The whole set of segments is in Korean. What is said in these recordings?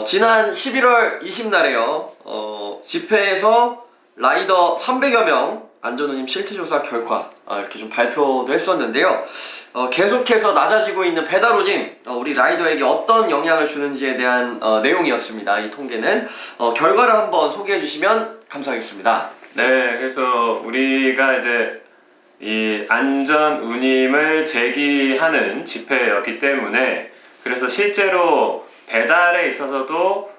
지난 11월 20날에요. 집회에서 라이더 300여 명 안전운임 실태조사 결과 이렇게 좀 발표도 했었는데요. 계속해서 낮아지고 있는 배달운임, 우리 라이더에게 어떤 영향을 주는지에 대한 내용이었습니다. 이 통계는 결과를 한번 소개해 주시면 감사하겠습니다. 네, 그래서 우리가 이제 이 안전 운임을 제기하는 집회였기 때문에 그래서 실제로 배달에 있어서도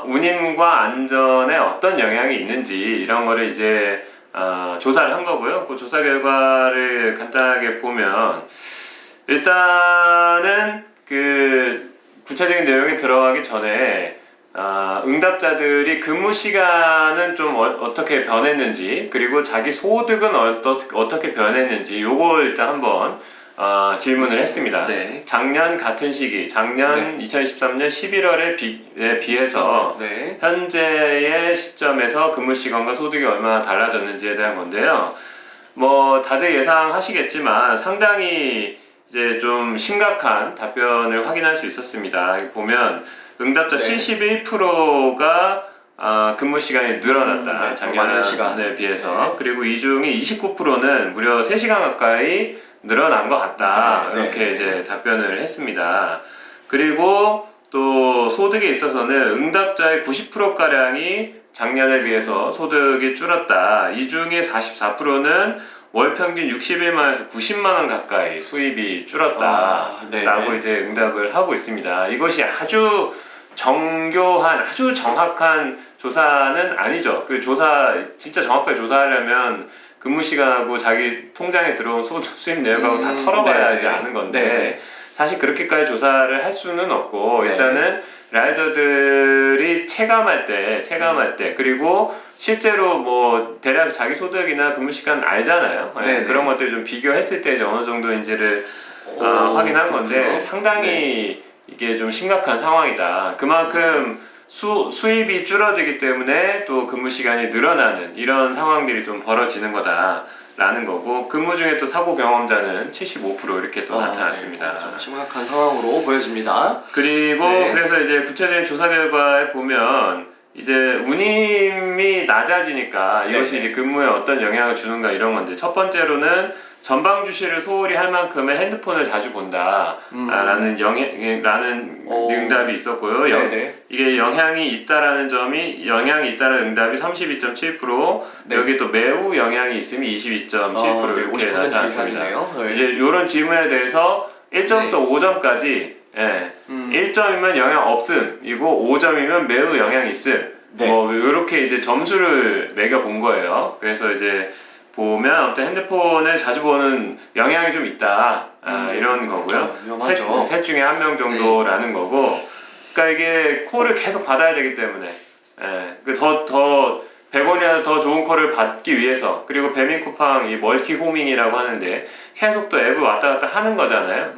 운임과 안전에 어떤 영향이 있는지 이런 거를 이제 조사를 한 거고요. 그 조사 결과를 간단하게 보면 일단은 그 구체적인 내용에 들어가기 전에 응답자들이 근무 시간은 좀 어떻게 변했는지 그리고 자기 소득은 어떻게 변했는지 요걸 일단 한번 질문을 했습니다. 네. 작년 같은 시기, 작년 2023년 11월에 비해서 네. 현재의 시점에서 근무 시간과 소득이 얼마나 달라졌는지에 대한 건데요. 뭐 다들 예상하시겠지만 상당히 이제 좀 심각한 답변을 확인할 수 있었습니다. 보면 응답자 71%가 근무 시간이 늘어났다. 작년에 비해서. 그리고 이 중에 29%는 무려 3시간 가까이 늘어난 것 같다. 이렇게 이제 답변을 했습니다. 그리고 또 소득에 있어서는 응답자의 90%가량이 작년에 비해서 소득이 줄었다. 이 중에 44%는 월 평균 61만원에서 90만원 가까이 수입이 줄었다. 라고 이제 응답을 하고 있습니다. 이것이 아주 정교한, 아주 정확한 조사는 아니죠. 그 조사, 진짜 정확하게 조사하려면 근무 시간하고 자기 통장에 들어온 수입 내역하고 다 털어봐야지 아는 건데 사실 그렇게까지 조사를 할 수는 없고 일단은 라이더들이 체감할 때 그리고 실제로 뭐 대략 자기 소득이나 근무 시간 알잖아요. 그런 것들 좀 비교했을 때 이제 어느 정도인지를 확인한 건데 상당히 이게 좀 심각한 상황이다. 그만큼 수입이 줄어들기 때문에 또 근무 시간이 늘어나는 이런 상황들이 좀 벌어지는 거다라는 거고 근무 중에 또 사고 경험자는 75% 이렇게 또 나타났습니다. 좀 심각한 상황으로 보여집니다. 그리고 그래서 이제 구체적인 조사 결과에 보면 이제 운임이 낮아지니까 이것이 이제 근무에 어떤 영향을 주는가 이런 건데 첫 번째로는 전방 주시를 소홀히 할 만큼의 핸드폰을 자주 본다 라는 응답이 있었고요. 이게 영향이 있다라는 응답이 32.7%, 여기 또 매우 영향이 있음이 22.7% 이렇게 나타났습니다. 이제 이런 질문에 대해서 1점부터 5점까지 1점이면 영향 없음이고 5점이면 매우 영향 있음. 뭐 이렇게 이제 점수를 매겨 본 거예요. 그래서 이제 보면 아무튼 핸드폰을 자주 보는 영향이 좀 있다. 이런 거고요. 셋 중에 한 명 정도라는 거고. 그러니까 이게 콜을 계속 받아야 되기 때문에 더 100원이라도 더 좋은 콜을 받기 위해서 그리고 배민 쿠팡 이 멀티 호밍이라고 하는데 계속 또 앱을 왔다 갔다 하는 거잖아요.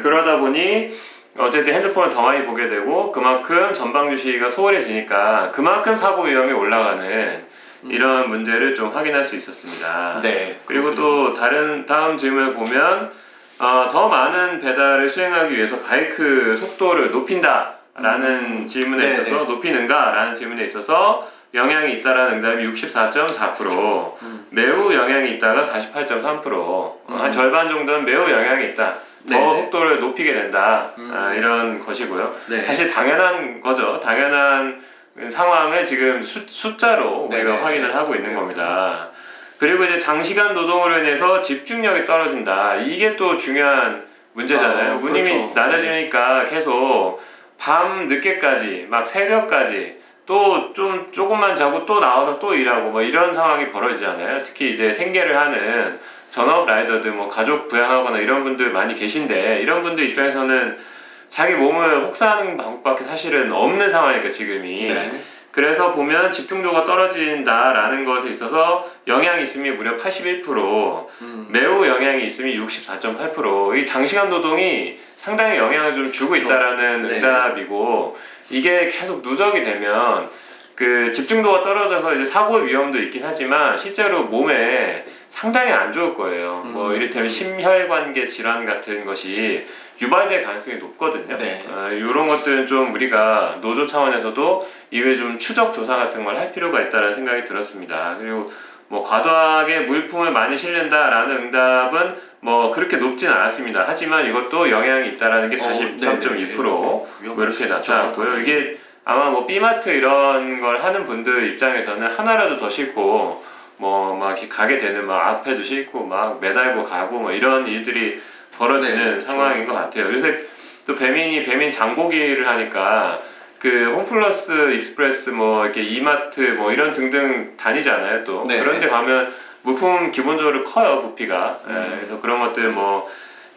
그러다 보니 어쨌든 핸드폰을 더 많이 보게 되고 그만큼 전방 주시가 소홀해지니까 그만큼 사고 위험이 올라가는 이런 문제를 좀 확인할 수 있었습니다. 그리고 또 다음 질문을 보면 더 많은 배달을 수행하기 위해서 바이크 속도를 높인다라는 질문에 있어서 높이는가? 라는 질문에 있어서 영향이 있다라는 응답이 64.4%, 매우 영향이 있다가 48.3%, 한 절반 정도는 매우 영향이 있다. 더 속도를 높이게 된다. 이런 것이고요. 사실 당연한 거죠. 당연한 상황을 지금 숫자로 우리가 확인을 하고 있는 겁니다. 그리고 이제 장시간 노동으로 인해서 집중력이 떨어진다. 이게 또 중요한 문제잖아요. 운임이 낮아지니까 계속 밤 늦게까지, 막 새벽까지 또 좀 조금만 자고 또 나와서 또 일하고 뭐 이런 상황이 벌어지잖아요. 특히 이제 생계를 하는 전업 라이더들, 뭐 가족 부양하거나 이런 분들 많이 계신데 이런 분들 입장에서는 자기 몸을 혹사하는 방법밖에 사실은 없는 상황이니까 지금이. 그래서 보면 집중도가 떨어진다라는 것에 있어서 영향이 있음이 무려 81%, 매우 영향이 있음이 64.8%. 이 장시간 노동이 상당히 영향을 좀 주고 있다라는 응답이고 이게 계속 누적이 되면 그 집중도가 떨어져서 이제 사고 위험도 있긴 하지만 실제로 몸에 상당히 안 좋을 거예요. 뭐 이를테면 심혈관계 질환 같은 것이 유발될 가능성이 높거든요. 네. 이런 것들은 좀 우리가 노조 차원에서도 이외에 좀 추적 조사 같은 걸 할 필요가 있다는 생각이 들었습니다. 그리고 뭐 과도하게 물품을 많이 실는다라는 응답은 뭐 그렇게 높진 않았습니다. 하지만 이것도 영향이 있다라는 게 43.2% 뭐 이렇게 나타났고요. 이게 아마 뭐 B마트 이런 걸 하는 분들 입장에서는 하나라도 더 싣고 뭐 막 이렇게 가게 되는 막 앞에도 싣고 막 매달고 가고 뭐 이런 일들이 벌어지는 상황인 것 같아요. 요새 또 배민 장보기를 하니까 그 홈플러스 익스프레스 뭐 이렇게 이마트 뭐 이런 등등 다니잖아요. 또 그런데 가면 물품 기본적으로 커요, 부피가. 그래서 그런 것들 뭐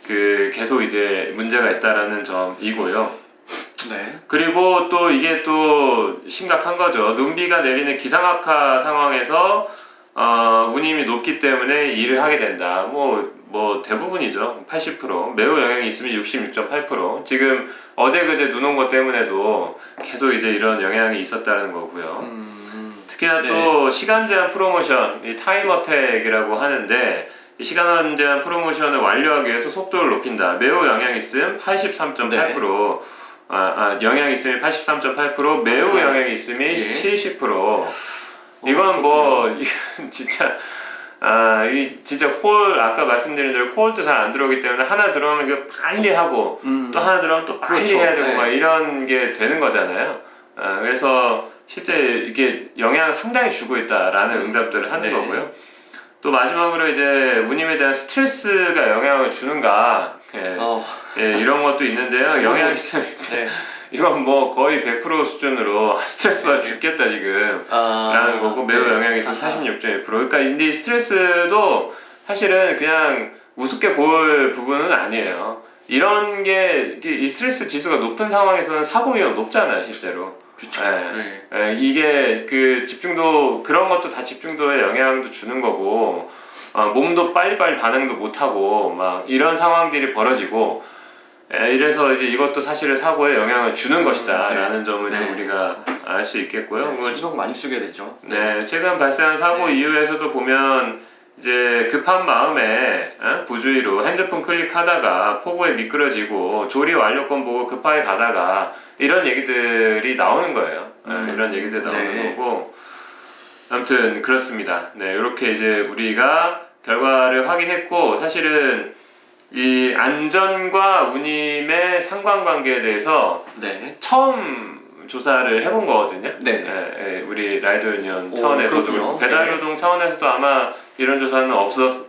그 계속 이제 문제가 있다라는 점이고요. 네. 그리고 또 이게 또 심각한 거죠. 눈비가 내리는 기상악화 상황에서 운임이 높기 때문에 일을 하게 된다. 뭐 대부분이죠. 80%. 매우 영향이 있으면 66.8%. 지금 어제 그제 눈 온 것 때문에도 계속 이제 이런 영향이 있었다는 거고요. 특히나 또 시간 제한 프로모션, 이 타임 어택이라고 하는데 이 시간 제한 프로모션을 완료하기 위해서 속도를 높인다. 매우 영향이 있음 83.8%. 영향이 있음이 83.8%, 매우 영향이 있음이 70%. 이건 뭐 이건 진짜 이 진짜 콜 아까 말씀드린 대로 콜도 잘 안 들어오기 때문에 하나 들어오면 이거 빨리 하고 또 하나 들어오면 또 빨리 해야 되고 막 이런 게 되는 거잖아요. 그래서 실제 이게 영향을 상당히 주고 있다라는 응답들을 하는 거고요. 또 마지막으로 이제 운임에 대한 스트레스가 영향을 주는가 이런 것도 있는데요. 영향이 있으면 이건 뭐 거의 100% 수준으로 스트레스 받아 죽겠다 지금 라는 거고 매우 영향이 있으면 86.1%. 그러니까 근데 스트레스도 사실은 그냥 우습게 볼 부분은 아니에요. 이런 게 이 스트레스 지수가 높은 상황에서는 사고 위험 높잖아요 실제로. 그쵸. 이게 그 집중도 그런 것도 다 집중도에 영향도 주는 거고 몸도 빨리빨리 반응도 못하고 막 이런 상황들이 벌어지고 이래서 이제 이것도 사실은 사고에 영향을 주는 것이다라는 점을 좀 우리가 알 수 있겠고요. 신경 많이 쓰게 되죠. 최근 발생한 사고 이후에서도 보면 이제 급한 마음에 부주의로 핸드폰 클릭하다가 폭우에 미끄러지고 조리 완료권 보고 급하게 가다가 이런 얘기들이 나오는 거예요. 이런 얘기들이 나오는 거고 아무튼 그렇습니다. 이렇게 이제 우리가 결과를 확인했고 사실은 이 안전과 운임의 상관관계에 대해서 처음 조사를 해본 거거든요. 우리 라이더 유니언 차원에서도 배달노동 차원에서도 아마 이런 조사는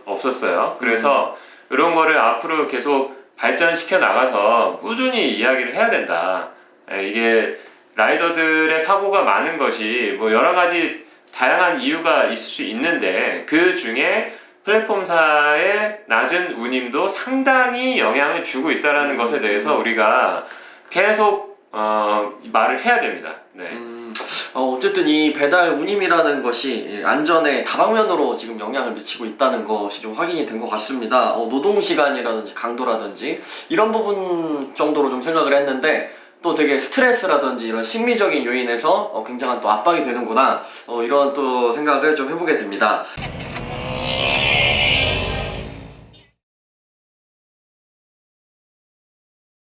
없었어요. 그래서 이런 거를 앞으로 계속 발전시켜 나가서 꾸준히 이야기를 해야 된다. 이게 라이더들의 사고가 많은 것이 뭐 여러 가지 다양한 이유가 있을 수 있는데 그 중에 플랫폼사의 낮은 운임도 상당히 영향을 주고 있다는 것에 대해서 우리가 계속 말을 해야 됩니다. 어쨌든 이 배달 운임이라는 것이 안전에 다방면으로 지금 영향을 미치고 있다는 것이 좀 확인이 된 것 같습니다. 노동시간이라든지 강도라든지 이런 부분 정도로 좀 생각을 했는데 또 되게 스트레스라든지 이런 심리적인 요인에서 굉장한 또 압박이 되는구나 이런 또 생각을 좀 해보게 됩니다.